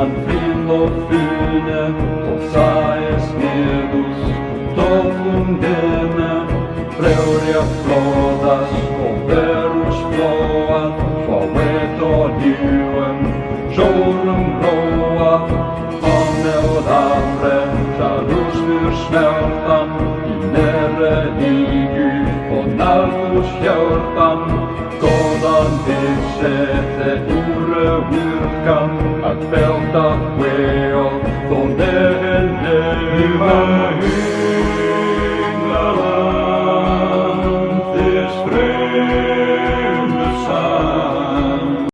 an Frilofine, Posaes Medus, Tofundene, Preuria Flodas, Overus Float, Favet Odiuen, Jorum Roat, Anneodavre, Charus för smältan, I näre Igu, och Nalfus hjärtan, Godan vissete ure virkam, att välta skäl, från det henne